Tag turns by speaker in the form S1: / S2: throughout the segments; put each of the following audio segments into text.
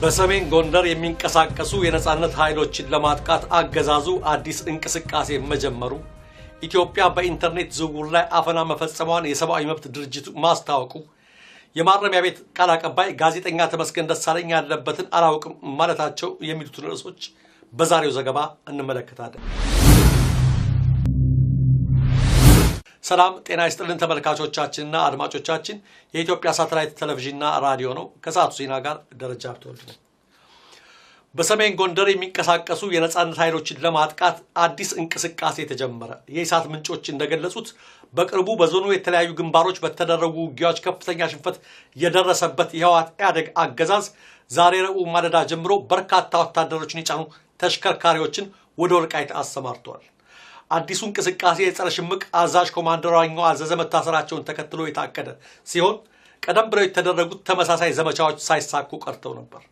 S1: በሰሜን ጎንደር የሚንቀሳቀሱ የነጻነት ኃይሎችን ለማጥቃት አገዛዙ አዲስ እንቅስቃሴ መጀመሩ፣ ኢትዮጵያ በኢንተርኔት ዝውውር ላይ አፈና መፈጸሟን የሰብአዊ መብት ድርጅቱ ማስታወቁ፣ የማረሚያ ቤት ቃል አቀባይ ጋዜጠኛ ተመስገን ደሳለኝ ያለበትን አላውቅም ማለታቸው የሚሉትን ርዕሶች በዛሬው ዘገባ እንመለከታለን። ሰላም ጤና ይስጥልን ተመልካቾቻችንና አድማጮቻችን፣ የኢትዮጵያ ሳተላይት ቴሌቪዥንና ራዲዮ ነው። ከሰዓቱ ዜና ጋር ደረጃ አብተወልድ ነኝ። በሰሜን ጎንደር የሚንቀሳቀሱ የነጻነት ኃይሎችን ለማጥቃት አዲስ እንቅስቃሴ ተጀመረ። የኢሳት ምንጮች እንደገለጹት በቅርቡ በዞኑ የተለያዩ ግንባሮች በተደረጉ ውጊያዎች ከፍተኛ ሽንፈት የደረሰበት የህወሓት ኢህአዴግ አገዛዝ ዛሬ ረቡዕ ማለዳ ጀምሮ በርካታ ወታደሮችን የጫኑ ተሽከርካሪዎችን ወደ ወልቃይት አሰማርቷል። አዲሱ እንቅስቃሴ የጸረ ሽምቅ አዛዥ ኮማንደር ዋኛው አዘዘ መታሰራቸውን ተከትሎ የታቀደ ሲሆን ቀደም ብለው የተደረጉት ተመሳሳይ ዘመቻዎች ሳይሳኩ ቀርተው ነበር።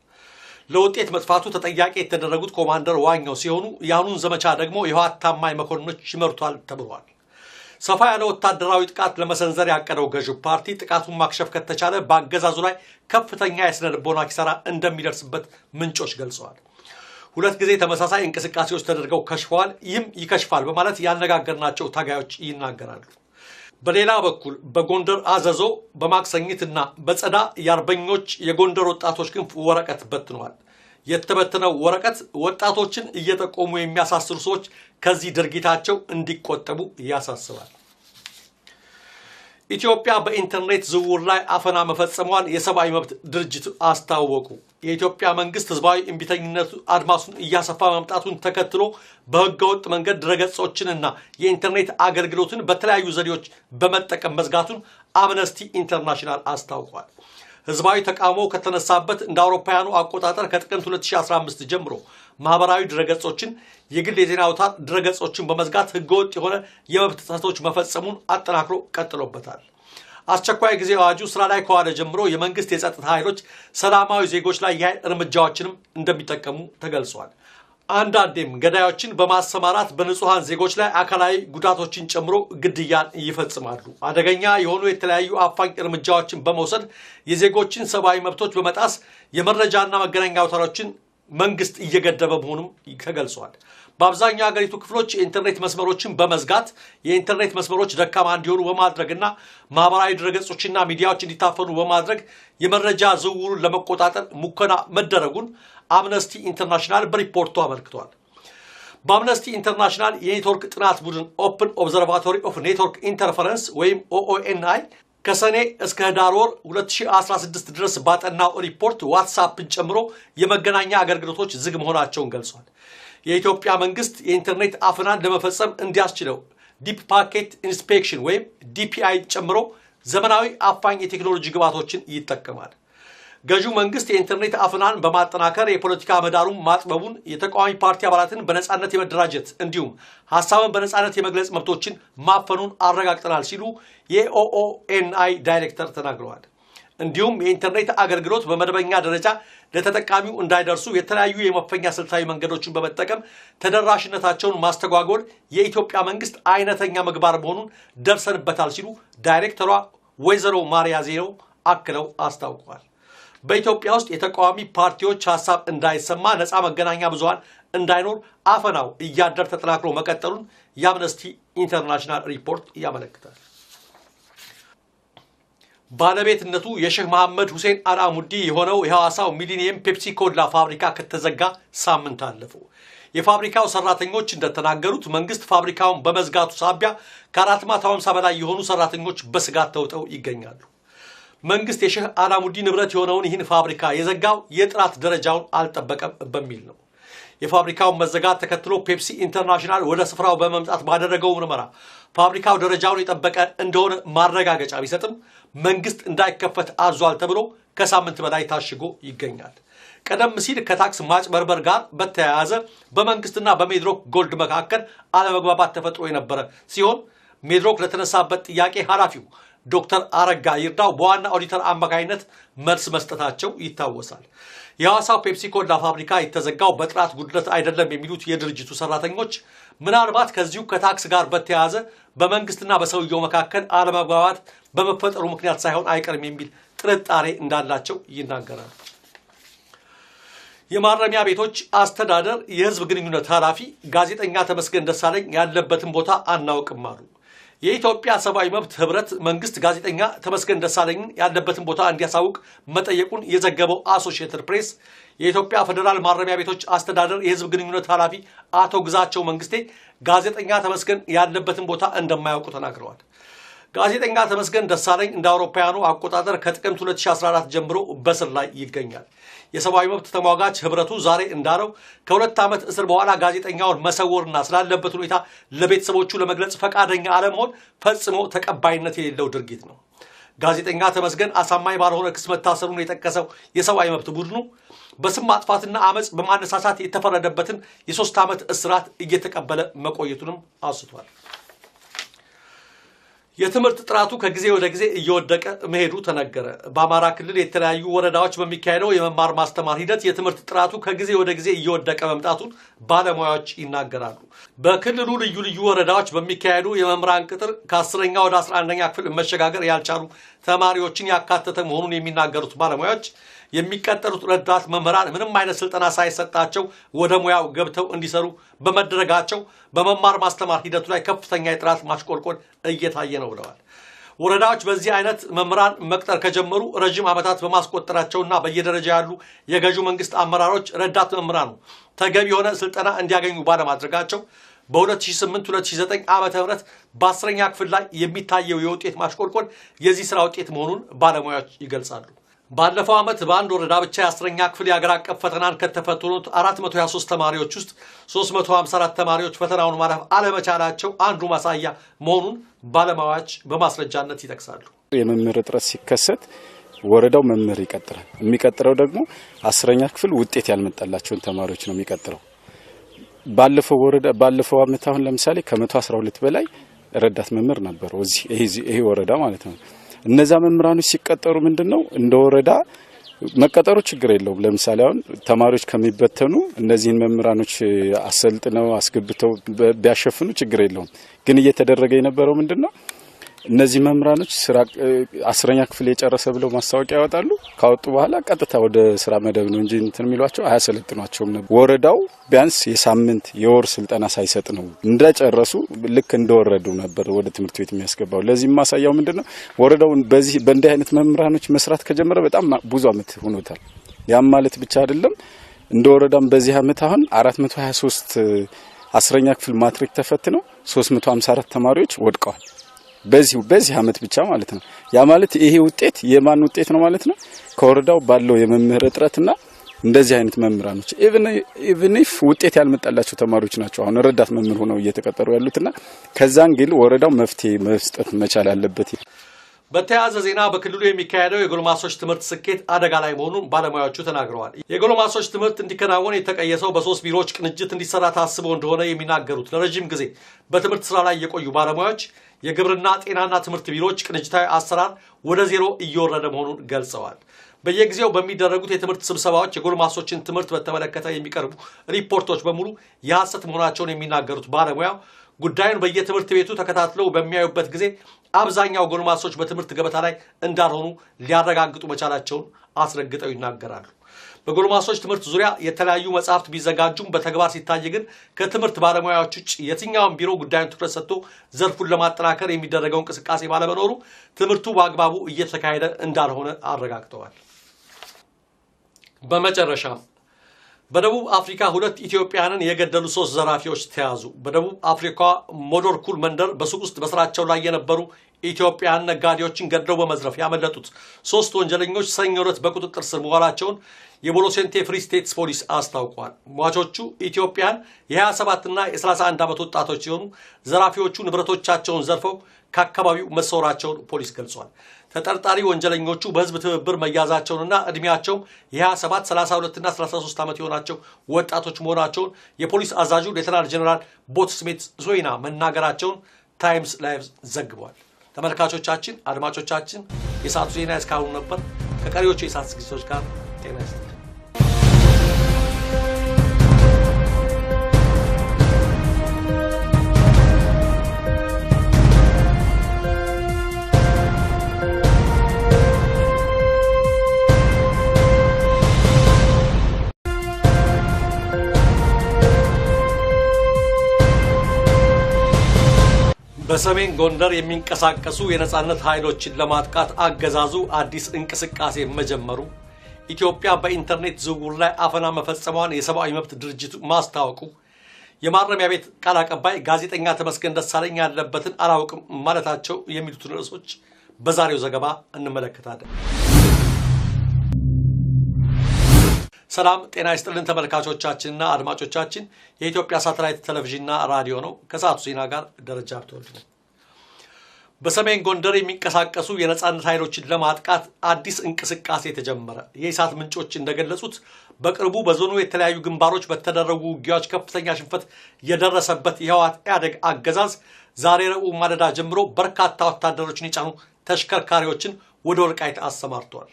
S1: ለውጤት መጥፋቱ ተጠያቂ የተደረጉት ኮማንደር ዋኛው ሲሆኑ የአሁኑን ዘመቻ ደግሞ የህወሓት ታማኝ መኮንኖች ይመሩታል ተብሏል። ሰፋ ያለ ወታደራዊ ጥቃት ለመሰንዘር ያቀደው ገዢው ፓርቲ ጥቃቱን ማክሸፍ ከተቻለ በአገዛዙ ላይ ከፍተኛ የስነ ልቦና ኪሳራ እንደሚደርስበት ምንጮች ገልጸዋል። ሁለት ጊዜ ተመሳሳይ እንቅስቃሴዎች ተደርገው ከሽፈዋል፣ ይህም ይከሽፋል በማለት ያነጋገርናቸው ታጋዮች ይናገራሉ። በሌላ በኩል በጎንደር አዘዞ በማክሰኝትና በጸዳ የአርበኞች የጎንደር ወጣቶች ክንፍ ወረቀት በትነዋል። የተበተነው ወረቀት ወጣቶችን እየጠቆሙ የሚያሳስሩ ሰዎች ከዚህ ድርጊታቸው እንዲቆጠቡ ያሳስባል። ኢትዮጵያ በኢንተርኔት ዝውውር ላይ አፈና መፈጸሟን የሰብአዊ መብት ድርጅት አስታወቁ። የኢትዮጵያ መንግስት ህዝባዊ እምቢተኝነቱ አድማሱን እያሰፋ መምጣቱን ተከትሎ በህገወጥ መንገድ ድረገጾችንና የኢንተርኔት አገልግሎትን በተለያዩ ዘዴዎች በመጠቀም መዝጋቱን አምነስቲ ኢንተርናሽናል አስታውቋል። ህዝባዊ ተቃውሞ ከተነሳበት እንደ አውሮፓውያኑ አቆጣጠር ከጥቅምት 2015 ጀምሮ ማህበራዊ ድረገጾችን፣ የግል የዜና አውታር ድረገጾችን በመዝጋት ህገወጥ የሆነ የመብት ጥሰቶች መፈጸሙን አጠናክሮ ቀጥሎበታል። አስቸኳይ ጊዜ አዋጁ ስራ ላይ ከዋለ ጀምሮ የመንግስት የጸጥታ ኃይሎች ሰላማዊ ዜጎች ላይ የኃይል እርምጃዎችንም እንደሚጠቀሙ ተገልጿል። አንዳንዴም ገዳዮችን በማሰማራት በንጹሃን ዜጎች ላይ አካላዊ ጉዳቶችን ጨምሮ ግድያን ይፈጽማሉ። አደገኛ የሆኑ የተለያዩ አፋኝ እርምጃዎችን በመውሰድ የዜጎችን ሰብአዊ መብቶች በመጣስ የመረጃና መገናኛ አውታሮችን መንግስት እየገደበ መሆኑም ተገልጿል። በአብዛኛው የሀገሪቱ ክፍሎች የኢንተርኔት መስመሮችን በመዝጋት የኢንተርኔት መስመሮች ደካማ እንዲሆኑ በማድረግና ማህበራዊ ድረገጾችና ሚዲያዎች እንዲታፈኑ በማድረግ የመረጃ ዝውውሩን ለመቆጣጠር ሙከራ መደረጉን አምነስቲ ኢንተርናሽናል በሪፖርቱ አመልክቷል። በአምነስቲ ኢንተርናሽናል የኔትወርክ ጥናት ቡድን ኦፕን ኦብዘርቫቶሪ ኦፍ ኔትወርክ ኢንተርፈረንስ ወይም ኦኦኤንአይ ከሰኔ እስከ ህዳር ወር 2016 ድረስ ባጠናው ሪፖርት ዋትስአፕን ጨምሮ የመገናኛ አገልግሎቶች ዝግ መሆናቸውን ገልጿል። የኢትዮጵያ መንግስት የኢንተርኔት አፈናን ለመፈጸም እንዲያስችለው ዲፕ ፓኬት ኢንስፔክሽን ወይም ዲፒአይ ጨምሮ ዘመናዊ አፋኝ የቴክኖሎጂ ግብዓቶችን ይጠቀማል። ገዢው መንግስት የኢንተርኔት አፈናን በማጠናከር የፖለቲካ ምህዳሩን ማጥበቡን፣ የተቃዋሚ ፓርቲ አባላትን በነጻነት የመደራጀት እንዲሁም ሐሳብን በነጻነት የመግለጽ መብቶችን ማፈኑን አረጋግጠናል ሲሉ የኦኦኤንአይ ዳይሬክተር ተናግረዋል። እንዲሁም የኢንተርኔት አገልግሎት በመደበኛ ደረጃ ለተጠቃሚው እንዳይደርሱ የተለያዩ የመፈኛ ስልታዊ መንገዶችን በመጠቀም ተደራሽነታቸውን ማስተጓጎል የኢትዮጵያ መንግስት አይነተኛ ምግባር መሆኑን ደርሰንበታል ሲሉ ዳይሬክተሯ ወይዘሮ ማሪያ ዜናው አክለው አስታውቀዋል። በኢትዮጵያ ውስጥ የተቃዋሚ ፓርቲዎች ሐሳብ እንዳይሰማ፣ ነፃ መገናኛ ብዙሃን እንዳይኖር አፈናው እያደር ተጠናክሮ መቀጠሉን የአምነስቲ ኢንተርናሽናል ሪፖርት ያመለክታል። ባለቤትነቱ የሼህ መሐመድ ሁሴን አልአሙዲ የሆነው የሐዋሳው ሚሊኒየም ፔፕሲ ኮላ ፋብሪካ ከተዘጋ ሳምንት አለፈው። የፋብሪካው ሰራተኞች እንደተናገሩት መንግስት ፋብሪካውን በመዝጋቱ ሳቢያ ከ450 በላይ የሆኑ ሰራተኞች በስጋት ተውጠው ይገኛሉ። መንግስት የሼህ አልአሙዲ ንብረት የሆነውን ይህን ፋብሪካ የዘጋው የጥራት ደረጃውን አልጠበቀም በሚል ነው። የፋብሪካውን መዘጋት ተከትሎ ፔፕሲ ኢንተርናሽናል ወደ ስፍራው በመምጣት ባደረገው ምርመራ ፋብሪካው ደረጃውን የጠበቀ እንደሆነ ማረጋገጫ ቢሰጥም መንግስት እንዳይከፈት አዟል ተብሎ ከሳምንት በላይ ታሽጎ ይገኛል። ቀደም ሲል ከታክስ ማጭበርበር ጋር በተያያዘ በመንግስትና በሜድሮክ ጎልድ መካከል አለመግባባት ተፈጥሮ የነበረ ሲሆን ሜድሮክ ለተነሳበት ጥያቄ ኃላፊው ዶክተር አረጋ ይርዳው በዋና ኦዲተር አማካይነት መልስ መስጠታቸው ይታወሳል። የሐዋሳው ፔፕሲ ኮላ ፋብሪካ የተዘጋው በጥራት ጉድለት አይደለም የሚሉት የድርጅቱ ሰራተኞች ምናልባት ከዚሁ ከታክስ ጋር በተያያዘ በመንግስትና በሰውየው መካከል አለመግባባት በመፈጠሩ ምክንያት ሳይሆን አይቀርም የሚል ጥርጣሬ እንዳላቸው ይናገራሉ። የማረሚያ ቤቶች አስተዳደር የህዝብ ግንኙነት ኃላፊ ጋዜጠኛ ተመስገን ደሳለኝ ያለበትን ቦታ አናውቅም አሉ። የኢትዮጵያ ሰብአዊ መብት ህብረት መንግስት ጋዜጠኛ ተመስገን ደሳለኝ ያለበትን ቦታ እንዲያሳውቅ መጠየቁን የዘገበው አሶሺየትድ ፕሬስ የኢትዮጵያ ፌደራል ማረሚያ ቤቶች አስተዳደር የህዝብ ግንኙነት ኃላፊ አቶ ግዛቸው መንግስቴ ጋዜጠኛ ተመስገን ያለበትን ቦታ እንደማያውቁ ተናግረዋል። ጋዜጠኛ ተመስገን ደሳለኝ እንደ አውሮፓውያኑ አቆጣጠር ከጥቅምት 2014 ጀምሮ በስር ላይ ይገኛል። የሰብአዊ መብት ተሟጋች ህብረቱ ዛሬ እንዳለው ከ2 ዓመት እስር በኋላ ጋዜጠኛውን መሰወርና ስላለበት ሁኔታ ለቤተሰቦቹ ለመግለጽ ፈቃደኛ አለመሆን ፈጽሞ ተቀባይነት የሌለው ድርጊት ነው። ጋዜጠኛ ተመስገን አሳማኝ ባልሆነ ክስ መታሰሩን የጠቀሰው የሰብአዊ መብት ቡድኑ በስም ማጥፋትና አመጽ በማነሳሳት የተፈረደበትን የ3 ዓመት እስራት እየተቀበለ መቆየቱንም አስቷል። የትምህርት ጥራቱ ከጊዜ ወደ ጊዜ እየወደቀ መሄዱ ተነገረ። በአማራ ክልል የተለያዩ ወረዳዎች በሚካሄደው የመማር ማስተማር ሂደት የትምህርት ጥራቱ ከጊዜ ወደ ጊዜ እየወደቀ መምጣቱን ባለሙያዎች ይናገራሉ። በክልሉ ልዩ ልዩ ወረዳዎች በሚካሄዱ የመምህራን ቅጥር ከ10ኛ ወደ 11ኛ ክፍል መሸጋገር ያልቻሉ ተማሪዎችን ያካተተ መሆኑን የሚናገሩት ባለሙያዎች የሚቀጠሩት ረዳት መምህራን ምንም አይነት ስልጠና ሳይሰጣቸው ወደ ሙያው ገብተው እንዲሰሩ በመደረጋቸው በመማር ማስተማር ሂደቱ ላይ ከፍተኛ የጥራት ማሽቆልቆል እየታየ ነው ብለዋል። ወረዳዎች በዚህ አይነት መምህራን መቅጠር ከጀመሩ ረጅም ዓመታት በማስቆጠራቸውና በየደረጃ ያሉ የገዢው መንግስት አመራሮች ረዳት መምህራኑ ተገቢ የሆነ ስልጠና እንዲያገኙ ባለማድረጋቸው በ2008-2009 ዓመተ ምህረት በ10ኛ ክፍል ላይ የሚታየው የውጤት ማሽቆልቆል የዚህ ስራ ውጤት መሆኑን ባለሙያዎች ይገልጻሉ። ባለፈው ዓመት በአንድ ወረዳ ብቻ የ10ኛ ክፍል የሀገር አቀፍ ፈተናን ከተፈተኑት 423 ተማሪዎች ውስጥ 354 ተማሪዎች ፈተናውን ማለፍ አለመቻላቸው አንዱ ማሳያ መሆኑን ባለሙያዎች በማስረጃነት ይጠቅሳሉ።
S2: የመምህር እጥረት ሲከሰት ወረዳው መምህር ይቀጥራል። የሚቀጥረው ደግሞ 10ኛ ክፍል ውጤት ያልመጣላቸውን ተማሪዎች ነው የሚቀጥረው። ባለፈው ዓመት አሁን ለምሳሌ ከ112 በላይ ረዳት መምህር ነበሩ ይሄ ወረዳ ማለት ነው። እነዛ መምህራኖች ሲቀጠሩ ምንድነው እንደ ወረዳ መቀጠሩ ችግር የለውም። ለምሳሌ አሁን ተማሪዎች ከሚበተኑ እነዚህን መምህራኖች አሰልጥነው አስገብተው ቢያሸፍኑ ችግር የለውም። ግን እየተደረገ የነበረው ምንድነው እነዚህ መምህራኖች ስራ 10ኛ ክፍል የጨረሰ ብለው ማስታወቂያ ያወጣሉ። ካወጡ በኋላ ቀጥታ ወደ ስራ መደብ ነው እንጂ እንትን የሚሏቸው አያሰለጥኗቸውም ነበር። ወረዳው ቢያንስ የሳምንት የወር ስልጠና ሳይሰጥ ነው እንደጨረሱ ልክ እንደወረዱ ነበር ወደ ትምህርት ቤት የሚያስገባው። ለዚህ ማሳያው ምንድነው ወረዳው በእንዲህ አይነት መምህራኖች መስራት ከጀመረ በጣም ብዙ አመት ሆኖታል። ያም ማለት ብቻ አይደለም እንደ ወረዳም በዚህ አመት አሁን 423 10ኛ ክፍል ማትሪክ ተፈትነው 354 ተማሪዎች ወድቀዋል። በዚህ አመት ብቻ ማለት ነው። ያ ማለት ይሄ ውጤት የማን ውጤት ነው ማለት ነው? ከወረዳው ባለው የመምህር እጥረትና እንደዚህ አይነት መምህራኖች even if ውጤት ያልመጣላቸው ተማሪዎች ናቸው አሁን ረዳት መምህር ሆነው እየተቀጠሩ ያሉትና ከዛን ግን ወረዳው መፍትሄ መስጠት መቻል አለበት።
S1: በተያያዘ ዜና በክልሉ የሚካሄደው የጎልማሶች ትምህርት ስኬት አደጋ ላይ መሆኑን ባለሙያዎቹ ተናግረዋል። የጎልማሶች ትምህርት እንዲከናወን የተቀየሰው በ3 ቢሮዎች ቅንጅት እንዲሰራ ታስቦ እንደሆነ የሚናገሩት ለረጅም ጊዜ በትምህርት ስራ ላይ የቆዩ ባለሙያዎች የግብርና ጤናና ትምህርት ቢሮዎች ቅንጅታዊ አሰራር ወደ ዜሮ እየወረደ መሆኑን ገልጸዋል። በየጊዜው በሚደረጉት የትምህርት ስብሰባዎች የጎልማሶችን ትምህርት በተመለከተ የሚቀርቡ ሪፖርቶች በሙሉ የሐሰት መሆናቸውን የሚናገሩት ባለሙያው ጉዳዩን በየትምህርት ቤቱ ተከታትለው በሚያዩበት ጊዜ አብዛኛው ጎልማሶች በትምህርት ገበታ ላይ እንዳልሆኑ ሊያረጋግጡ መቻላቸውን አስረግጠው ይናገራሉ። በጎልማሶች ትምህርት ዙሪያ የተለያዩ መጻሕፍት ቢዘጋጁም በተግባር ሲታይ ግን ከትምህርት ባለሙያዎች ውጭ የትኛውም ቢሮ ጉዳዩን ትኩረት ሰጥቶ ዘርፉን ለማጠናከር የሚደረገው እንቅስቃሴ ባለመኖሩ ትምህርቱ በአግባቡ እየተካሄደ እንዳልሆነ አረጋግጠዋል። በመጨረሻም በደቡብ አፍሪካ 2 ኢትዮጵያውያንን የገደሉ 3 ዘራፊዎች ተያዙ። በደቡብ አፍሪካ ሞዶርኩል መንደር በሱቅ ውስጥ በስራቸው ላይ የነበሩ ኢትዮጵያውያን ነጋዴዎችን ገድለው በመዝረፍ ያመለጡት 3 ወንጀለኞች ሰኞ ዕለት በቁጥጥር ስር መዋላቸውን የቦሎሴንቴ ፍሪ ስቴትስ ፖሊስ አስታውቋል። ሟቾቹ ኢትዮጵያን የ27 እና የ31 ዓመት ወጣቶች ሲሆኑ ዘራፊዎቹ ንብረቶቻቸውን ዘርፈው ከአካባቢው መሰወራቸውን ፖሊስ ገልጿል። ተጠርጣሪ ወንጀለኞቹ በህዝብ ትብብር መያዛቸውንና እድሜያቸው የ27፣ 32 እና 33 ዓመት የሆናቸው ወጣቶች መሆናቸውን የፖሊስ አዛዡ ሌተናል ጀነራል ቦትስሜት ዞይና መናገራቸውን ታይምስ ላይቭ ዘግቧል። ተመልካቾቻችን፣ አድማጮቻችን የሰዓቱ ዜና እስካሁን ነበር። ከቀሪዎቹ የሰዓት ዝግጅቶች ጋር ጤና ይስጥልኝ። በሰሜን ጎንደር የሚንቀሳቀሱ የነጻነት ኃይሎችን ለማጥቃት አገዛዙ አዲስ እንቅስቃሴ መጀመሩ፣ ኢትዮጵያ በኢንተርኔት ዝውውር ላይ አፈና መፈጸሟን የሰብአዊ መብት ድርጅቱ ማስታወቁ፣ የማረሚያ ቤት ቃል አቀባይ ጋዜጠኛ ተመስገን ደሳለኝ ያለበትን አላውቅም ማለታቸው የሚሉትን ርዕሶች በዛሬው ዘገባ እንመለከታለን። ሰላም ጤና ይስጥልን ተመልካቾቻችንና አድማጮቻችን፣ የኢትዮጵያ ሳተላይት ቴሌቪዥንና ራዲዮ ነው። ከሰዓቱ ዜና ጋር ደረጃ አብተወልድ ነው። በሰሜን ጎንደር የሚንቀሳቀሱ የነጻነት ኃይሎችን ለማጥቃት አዲስ እንቅስቃሴ ተጀመረ። የኢሳት ምንጮች እንደገለጹት በቅርቡ በዞኑ የተለያዩ ግንባሮች በተደረጉ ውጊያዎች ከፍተኛ ሽንፈት የደረሰበት የህወሓት ኢህአዴግ አገዛዝ ዛሬ ረቡዕ ማለዳ ጀምሮ በርካታ ወታደሮችን የጫኑ ተሽከርካሪዎችን ወደ ወልቃይት አሰማርተዋል።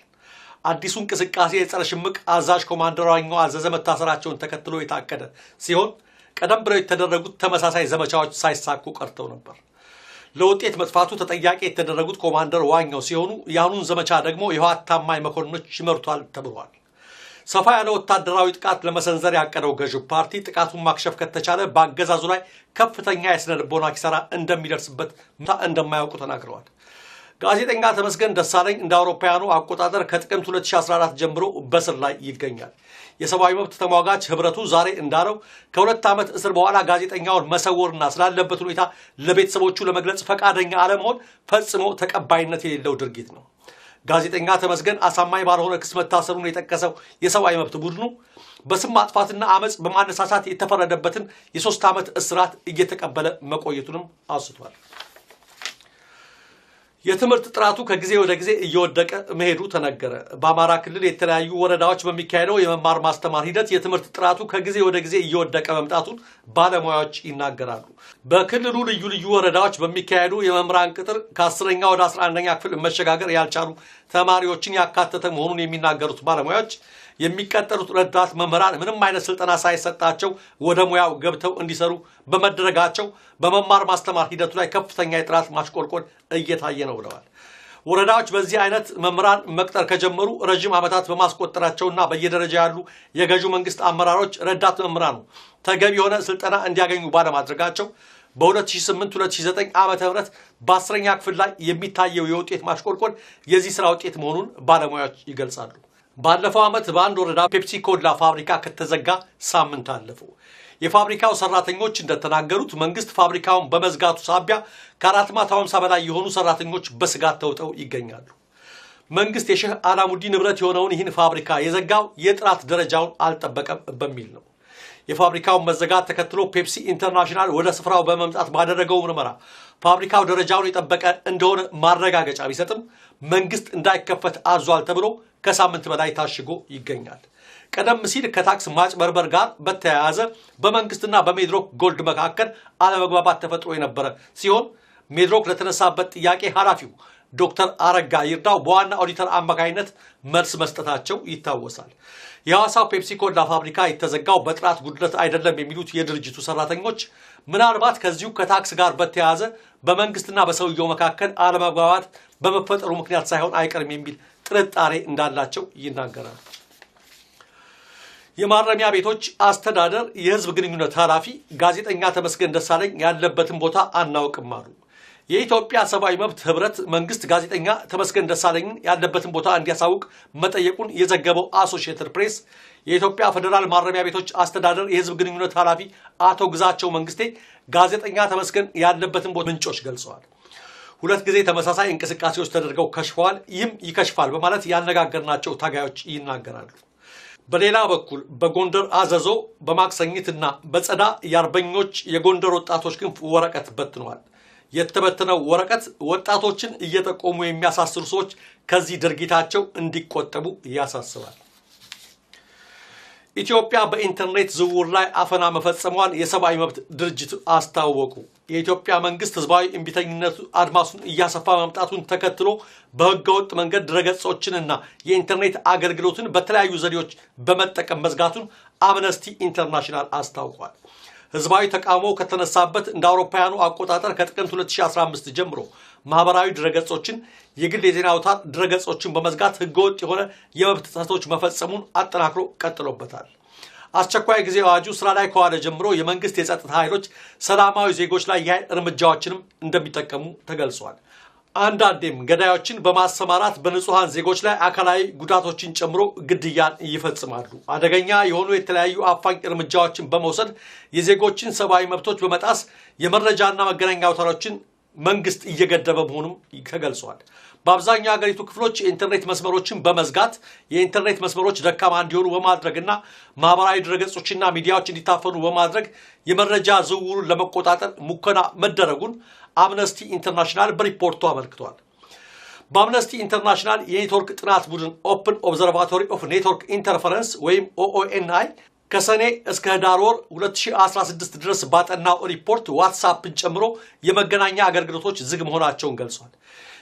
S1: አዲሱ እንቅስቃሴ የጸረ ሽምቅ አዛዥ ኮማንደር ዋኛው አዘዘ መታሰራቸውን ተከትሎ የታቀደ ሲሆን ቀደም ብለው የተደረጉት ተመሳሳይ ዘመቻዎች ሳይሳኩ ቀርተው ነበር። ለውጤት መጥፋቱ ተጠያቂ የተደረጉት ኮማንደር ዋኛው ሲሆኑ የአሁኑን ዘመቻ ደግሞ የህወሓት ታማኝ መኮንኖች ይመሩታል ተብሏል። ሰፋ ያለ ወታደራዊ ጥቃት ለመሰንዘር ያቀደው ገዢው ፓርቲ ጥቃቱን ማክሸፍ ከተቻለ በአገዛዙ ላይ ከፍተኛ የስነ ልቦና ኪሳራ እንደሚደርስበት እንደማያውቁ ተናግረዋል። ጋዜጠኛ ተመስገን ደሳለኝ እንደ አውሮፓውያኑ አቆጣጠር ከጥቅምት 2014 ጀምሮ በስር ላይ ይገኛል። የሰብአዊ መብት ተሟጋች ህብረቱ ዛሬ እንዳለው ከ2 ዓመት እስር በኋላ ጋዜጠኛውን መሰወርና ስላለበት ሁኔታ ለቤተሰቦቹ ለመግለጽ ፈቃደኛ አለመሆን ፈጽሞ ተቀባይነት የሌለው ድርጊት ነው። ጋዜጠኛ ተመስገን አሳማኝ ባልሆነ ክስ መታሰሩን የጠቀሰው የሰብአዊ መብት ቡድኑ በስም ማጥፋትና አመጽ በማነሳሳት የተፈረደበትን የ3 ዓመት እስራት እየተቀበለ መቆየቱንም አውስቷል። የትምህርት ጥራቱ ከጊዜ ወደ ጊዜ እየወደቀ መሄዱ ተነገረ። በአማራ ክልል የተለያዩ ወረዳዎች በሚካሄደው የመማር ማስተማር ሂደት የትምህርት ጥራቱ ከጊዜ ወደ ጊዜ እየወደቀ መምጣቱን ባለሙያዎች ይናገራሉ። በክልሉ ልዩ ልዩ ወረዳዎች በሚካሄዱ የመምህራን ቅጥር ከ10ኛ ወደ 11ኛ ክፍል መሸጋገር ያልቻሉ ተማሪዎችን ያካተተ መሆኑን የሚናገሩት ባለሙያዎች የሚቀጠሩት ረዳት መምህራን ምንም አይነት ስልጠና ሳይሰጣቸው ወደ ሙያው ገብተው እንዲሰሩ በመደረጋቸው በመማር ማስተማር ሂደቱ ላይ ከፍተኛ የጥራት ማሽቆልቆል እየታየ ነው ብለዋል። ወረዳዎች በዚህ አይነት መምህራን መቅጠር ከጀመሩ ረጅም ዓመታት በማስቆጠራቸውና በየደረጃ ያሉ የገዢው መንግስት አመራሮች ረዳት መምህራኑ ተገቢ የሆነ ስልጠና እንዲያገኙ ባለማድረጋቸው በ2008-2009 ዓመተ ምህረት በ10ኛ ክፍል ላይ የሚታየው የውጤት ማሽቆልቆል የዚህ ስራ ውጤት መሆኑን ባለሙያዎች ይገልጻሉ። ባለፈው ዓመት በአንድ ወረዳ ፔፕሲ ኮላ ፋብሪካ ከተዘጋ ሳምንት አለፈው። የፋብሪካው ሰራተኞች እንደተናገሩት መንግስት ፋብሪካውን በመዝጋቱ ሳቢያ ከ450 በላይ የሆኑ ሰራተኞች በስጋት ተውጠው ይገኛሉ። መንግስት የሼህ አላሙዲ ንብረት የሆነውን ይህን ፋብሪካ የዘጋው የጥራት ደረጃውን አልጠበቀም በሚል ነው። የፋብሪካውን መዘጋት ተከትሎ ፔፕሲ ኢንተርናሽናል ወደ ስፍራው በመምጣት ባደረገው ምርመራ ፋብሪካው ደረጃውን የጠበቀ እንደሆነ ማረጋገጫ ቢሰጥም መንግስት እንዳይከፈት አዟል ተብሎ ከሳምንት በላይ ታሽጎ ይገኛል። ቀደም ሲል ከታክስ ማጭበርበር ጋር በተያያዘ በመንግስትና በሜድሮክ ጎልድ መካከል አለመግባባት ተፈጥሮ የነበረ ሲሆን ሜድሮክ ለተነሳበት ጥያቄ ኃላፊው ዶክተር አረጋ ይርዳው በዋና ኦዲተር አማካይነት መልስ መስጠታቸው ይታወሳል። የሐዋሳው ፔፕሲ ኮላ ፋብሪካ የተዘጋው በጥራት ጉድለት አይደለም የሚሉት የድርጅቱ ሰራተኞች ምናልባት ከዚሁ ከታክስ ጋር በተያያዘ በመንግስትና በሰውየው መካከል አለመግባባት በመፈጠሩ ምክንያት ሳይሆን አይቀርም የሚል ጥርጣሬ እንዳላቸው ይናገራሉ። የማረሚያ ቤቶች አስተዳደር የህዝብ ግንኙነት ኃላፊ ጋዜጠኛ ተመስገን ደሳለኝ ያለበትን ቦታ አናውቅም አሉ። የኢትዮጵያ ሰብአዊ መብት ህብረት መንግስት ጋዜጠኛ ተመስገን ደሳለኝ ያለበትን ቦታ እንዲያሳውቅ መጠየቁን የዘገበው አሶሺየትድ ፕሬስ የኢትዮጵያ ፌደራል ማረሚያ ቤቶች አስተዳደር የህዝብ ግንኙነት ኃላፊ አቶ ግዛቸው መንግስቴ ጋዜጠኛ ተመስገን ያለበትን ቦታ ምንጮች ገልጸዋል። 2 ጊዜ ተመሳሳይ እንቅስቃሴዎች ተደርገው ከሽፈዋል፣ ይህም ይከሽፋል በማለት ያነጋገርናቸው ታጋዮች ይናገራሉ። በሌላ በኩል በጎንደር አዘዞ በማክሰኝትና በጸዳ የአርበኞች የጎንደር ወጣቶች ክንፍ ወረቀት በትነዋል። የተበተነው ወረቀት ወጣቶችን እየጠቆሙ የሚያሳስሩ ሰዎች ከዚህ ድርጊታቸው እንዲቆጠቡ ያሳስባል። ኢትዮጵያ በኢንተርኔት ዝውውር ላይ አፈና መፈጸሟን የሰብአዊ መብት ድርጅት አስታወቁ። የኢትዮጵያ መንግስት ህዝባዊ እምቢተኝነቱ አድማሱን እያሰፋ መምጣቱን ተከትሎ በህገወጥ መንገድ ድረገጾችንና የኢንተርኔት አገልግሎትን በተለያዩ ዘዴዎች በመጠቀም መዝጋቱን አምነስቲ ኢንተርናሽናል አስታውቋል። ህዝባዊ ተቃውሞ ከተነሳበት እንደ አውሮፓውያኑ አቆጣጠር ከጥቅምት 2015 ጀምሮ ማህበራዊ ድረገጾችን የግል የዜና አውታር ድረገጾችን በመዝጋት ህገወጥ የሆነ የመብት ጥሰቶች መፈጸሙን አጠናክሮ ቀጥሎበታል። አስቸኳይ ጊዜ አዋጁ ስራ ላይ ከዋለ ጀምሮ የመንግስት የጸጥታ ኃይሎች ሰላማዊ ዜጎች ላይ የኃይል እርምጃዎችንም እንደሚጠቀሙ ተገልጿል። አንዳንዴም ገዳዮችን በማሰማራት በንጹሃን ዜጎች ላይ አካላዊ ጉዳቶችን ጨምሮ ግድያን ይፈጽማሉ። አደገኛ የሆኑ የተለያዩ አፋኝ እርምጃዎችን በመውሰድ የዜጎችን ሰብአዊ መብቶች በመጣስ የመረጃና መገናኛ አውታሮችን መንግስት እየገደበ መሆኑም ተገልጿል። በአብዛኛው የሀገሪቱ ክፍሎች የኢንተርኔት መስመሮችን በመዝጋት የኢንተርኔት መስመሮች ደካማ እንዲሆኑ በማድረግና ማህበራዊ ድረገጾችና ሚዲያዎች እንዲታፈኑ በማድረግ የመረጃ ዝውውሩን ለመቆጣጠር ሙከራ መደረጉን አምነስቲ ኢንተርናሽናል በሪፖርቱ አመልክቷል። በአምነስቲ ኢንተርናሽናል የኔትወርክ ጥናት ቡድን ኦፕን ኦብዘርቫቶሪ ኦፍ ኔትወርክ ኢንተርፈረንስ ወይም OONI ከሰኔ እስከ ህዳር ወር 2016 ድረስ ባጠናው ሪፖርት ዋትስአፕን ጨምሮ የመገናኛ አገልግሎቶች ዝግ መሆናቸውን ገልጿል።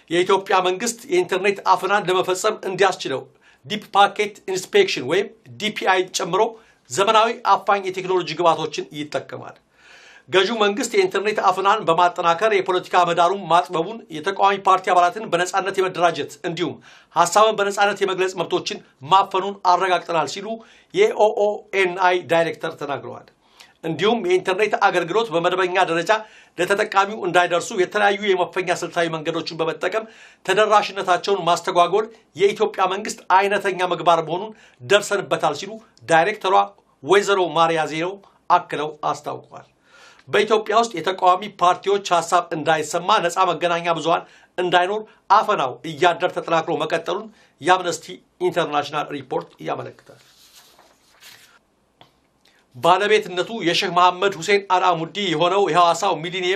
S1: የኢትዮጵያ መንግስት የኢንተርኔት አፈናን ለመፈጸም እንዲያስችለው ዲፕ ፓኬት ኢንስፔክሽን ወይም DPI ጨምሮ ዘመናዊ አፋኝ የቴክኖሎጂ ግብዓቶችን ይጠቀማል። ገዢው መንግስት የኢንተርኔት አፈናን በማጠናከር የፖለቲካ ምህዳሩን ማጥበቡን፣ የተቃዋሚ ፓርቲ አባላትን በነጻነት የመደራጀት እንዲሁም ሐሳብን በነጻነት የመግለጽ መብቶችን ማፈኑን አረጋግጠናል ሲሉ የOONI ዳይሬክተር ተናግረዋል። እንዲሁም የኢንተርኔት አገልግሎት በመደበኛ ደረጃ ለተጠቃሚው እንዳይደርሱ የተለያዩ የመፈኛ ስልታዊ መንገዶችን በመጠቀም ተደራሽነታቸውን ማስተጓጎል የኢትዮጵያ መንግስት አይነተኛ ምግባር መሆኑን ደርሰንበታል ሲሉ ዳይሬክተሯ ወይዘሮ ማሪያ ዜሮ አክለው አስታውቀዋል። በኢትዮጵያ ውስጥ የተቃዋሚ ፓርቲዎች ሐሳብ እንዳይሰማ ነፃ መገናኛ ብዙሃን እንዳይኖር አፈናው እያደር ተጠናክሮ መቀጠሉን የአምነስቲ ኢንተርናሽናል ሪፖርት ያመለክታል። ባለቤትነቱ የሼህ መሐመድ ሁሴን አልአሙዲ የሆነው የሐዋሳው ሚሊኒየም